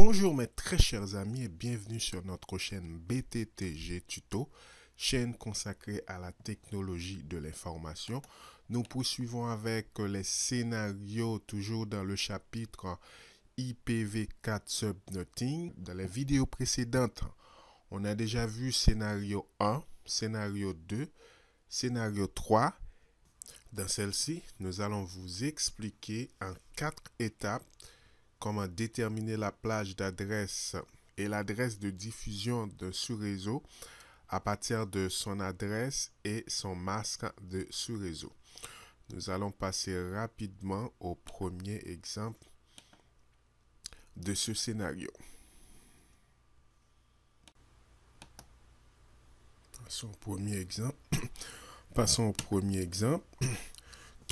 Bonjour mes très chers amis et bienvenue sur notre chaîne BTTG Tuto, chaîne consacrée à la technologie de l'information. Nous poursuivons avec les scénarios toujours dans le chapitre IPv4 Subnetting. Dans les vidéos précédentes, on a déjà vu scénario 1, scénario 2, scénario 3. Dans celle-ci, nous allons vous expliquer en 4 étapes comment déterminer la plage d'adresse et l'adresse de diffusion d'un sous-réseau à partir de son adresse et son masque de sous-réseau. Nous allons passer rapidement au premier exemple de ce scénario. Passons au premier exemple.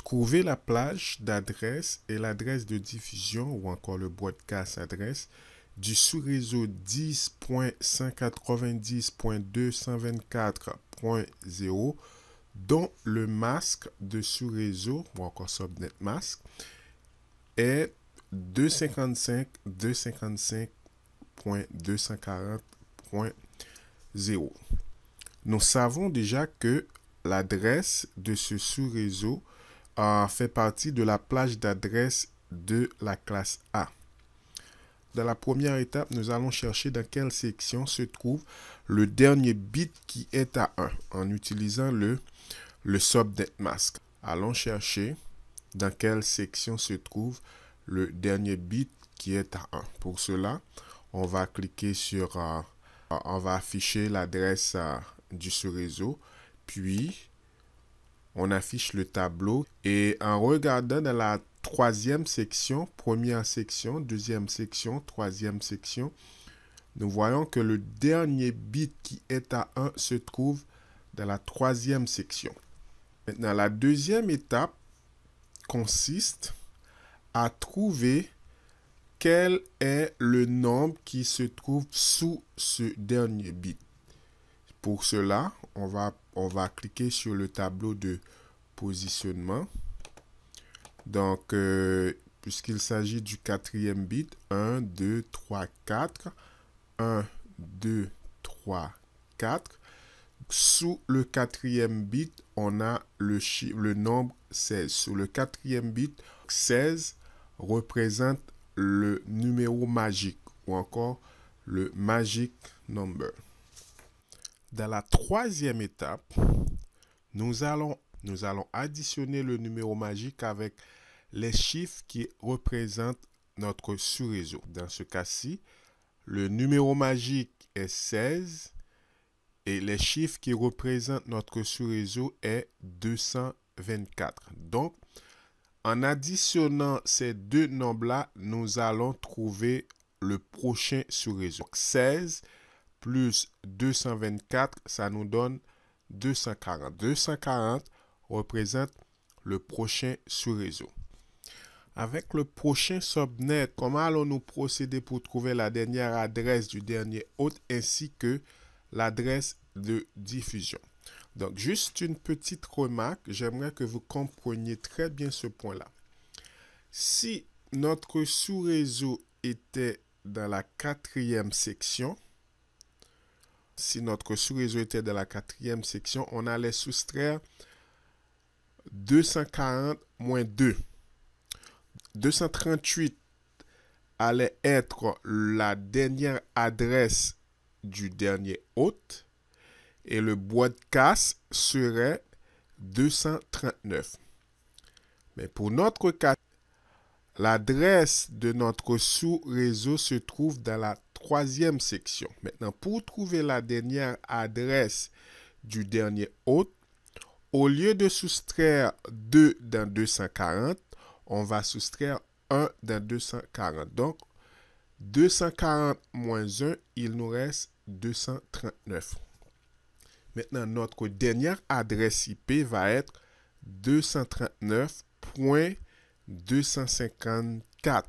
Trouver la plage d'adresse et l'adresse de diffusion ou encore le broadcast adresse du sous-réseau 10.190.224.0 dont le masque de sous-réseau ou encore subnet mask est 255.255.240.0. Nous savons déjà que l'adresse de ce sous-réseau fait partie de la plage d'adresse de la classe A. Dans la première étape, nous allons chercher dans quelle section se trouve le dernier bit qui est à 1 en utilisant le subnet mask. Allons chercher dans quelle section se trouve le dernier bit qui est à 1. Pour cela, on va cliquer sur, on va afficher l'adresse du sous-réseau, puis on affiche le tableau et en regardant dans la troisième section, première section, deuxième section, troisième section, nous voyons que le dernier bit qui est à 1 se trouve dans la troisième section. Maintenant, la deuxième étape consiste à trouver quel est le nombre qui se trouve sous ce dernier bit. Pour cela, on va cliquer sur le tableau de positionnement. Donc, puisqu'il s'agit du quatrième bit, 1, 2, 3, 4. 1, 2, 3, 4. Sous le quatrième bit, on a le nombre 16. Sous le quatrième bit, 16 représente le numéro magique ou encore le magic number. Dans la troisième étape, nous allons additionner le numéro magique avec les chiffres qui représentent notre sous-réseau. Dans ce cas-ci, le numéro magique est 16 et les chiffres qui représentent notre sous-réseau est 224. Donc, en additionnant ces deux nombres-là, nous allons trouver le prochain sous-réseau. 16 plus 224, ça nous donne 240. 240 représente le prochain sous-réseau. Avec le prochain subnet, comment allons-nous procéder pour trouver la dernière adresse du dernier hôte ainsi que l'adresse de diffusion? Donc, juste une petite remarque, j'aimerais que vous compreniez très bien ce point-là. Si notre sous-réseau était dans la quatrième section, on allait soustraire 240 moins 2. 238 allait être la dernière adresse du dernier hôte et le broadcast serait 239. Mais pour notre cas, l'adresse de notre sous-réseau se trouve dans la troisième section. Maintenant, pour trouver la dernière adresse du dernier hôte, au lieu de soustraire 2 dans 240, on va soustraire 1 dans 240. Donc, 240 moins 1, il nous reste 239. Maintenant, notre dernière adresse IP va être 239.254.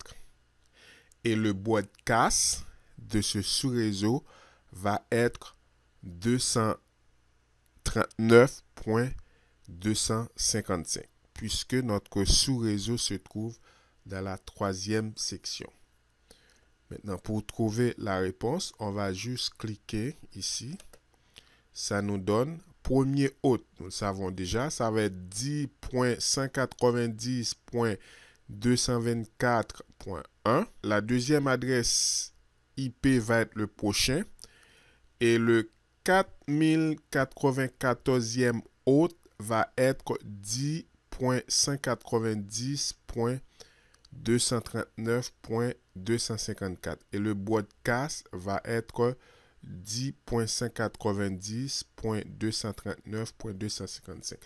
Et le broadcast de ce sous-réseau va être 239.255, puisque notre sous-réseau se trouve dans la troisième section. Maintenant, pour trouver la réponse, on va juste cliquer ici. Ça nous donne premier hôte. Nous le savons déjà, ça va être 10.190.224.1. La deuxième adresse IP va être le prochain. Et le 4094e hôte va être 10.190.239.254. Et le broadcast va être 10.190.239.255.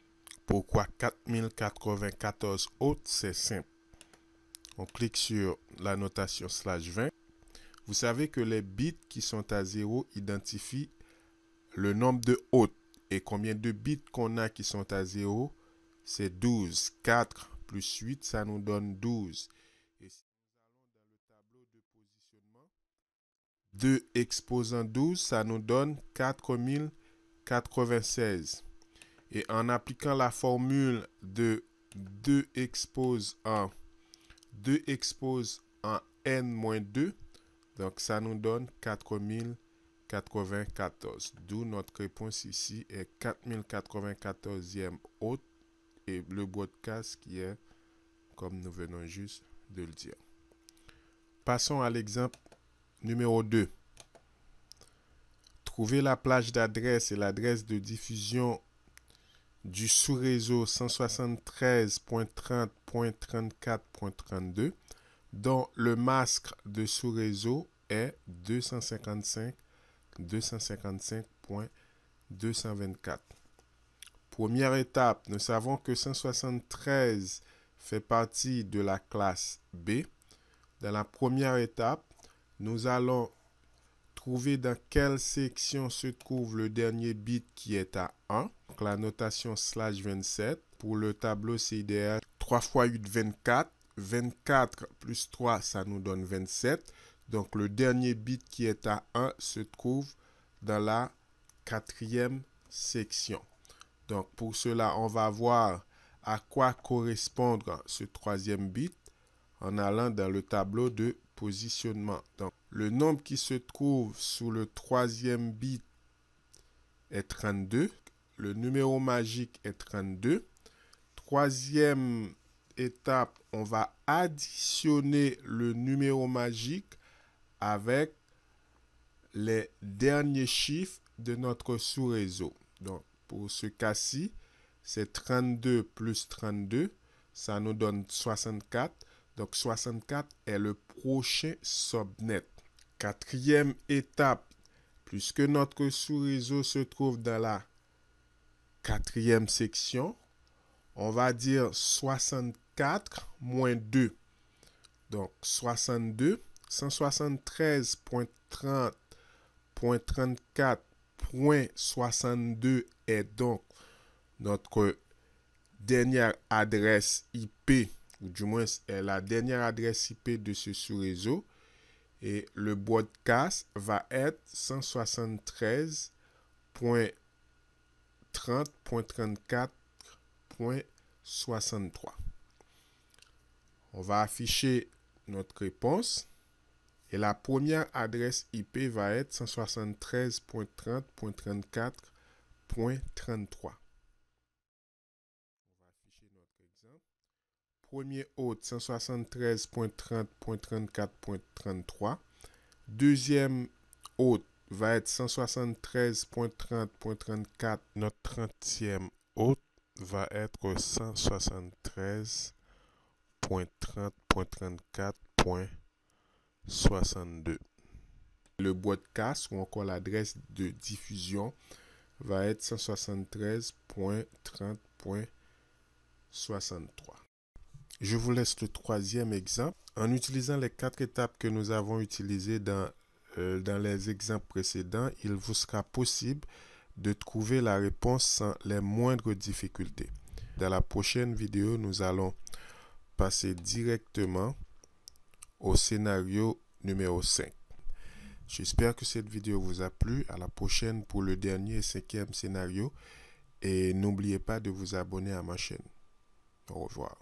Pourquoi 4094 hôtes? C'est simple. On clique sur la notation /20. Vous savez que les bits qui sont à 0 identifient le nombre de hôtes. Et combien de bits qu'on a qui sont à 0? C'est 12. 4 plus 8, ça nous donne 12. Et si nous allons dans le tableau de positionnement, 2 exposant 12, ça nous donne 4096. Et en appliquant la formule de 2 expose en n-2, donc ça nous donne 4094. D'où notre réponse ici est 4094e hôte et le broadcast qui est comme nous venons juste de le dire. Passons à l'exemple numéro 2. Trouver la plage d'adresse et l'adresse de diffusion du sous-réseau 173.30.34.32 dont le masque de sous-réseau est 255.254. Première étape, nous savons que 173 fait partie de la classe B. Dans la première étape, nous allons trouver dans quelle section se trouve le dernier bit qui est à 1. Donc la notation /27 pour le tableau CIDR 3 x 8, 24. 24 plus 3, ça nous donne 27. Donc le dernier bit qui est à 1 se trouve dans la 4e section. Donc pour cela, on va voir à quoi correspond ce 3e bit en allant dans le tableau de positionnement. Donc le nombre qui se trouve sous le 3e bit est 32. Le numéro magique est 32. Troisième étape, on va additionner le numéro magique avec les derniers chiffres de notre sous-réseau. Donc, pour ce cas-ci, c'est 32 plus 32, ça nous donne 64. Donc, 64 est le prochain subnet. Quatrième étape, puisque notre sous-réseau se trouve dans la 4e section, on va dire 64 moins 2. Donc, 62, 173.30.34.62 est donc notre dernière adresse IP, ou du moins est la dernière adresse IP de ce sous-réseau. Et le broadcast va être 173.30.34.63. On va afficher notre réponse. Et la première adresse IP va être 173.30.34.33. On va afficher notre exemple. Premier hôte 173.30.34.33. Deuxième hôte va être 173.30.34. Notre 30e hôte va être 173.30.34.62. Le broadcast ou encore l'adresse de diffusion va être 173.30.63. Je vous laisse le troisième exemple. En utilisant les 4 étapes que nous avons utilisées dans les exemples précédents, il vous sera possible de trouver la réponse sans les moindres difficultés. Dans la prochaine vidéo, nous allons passer directement au scénario numéro 5. J'espère que cette vidéo vous a plu. À la prochaine pour le dernier et 5e scénario. Et n'oubliez pas de vous abonner à ma chaîne. Au revoir.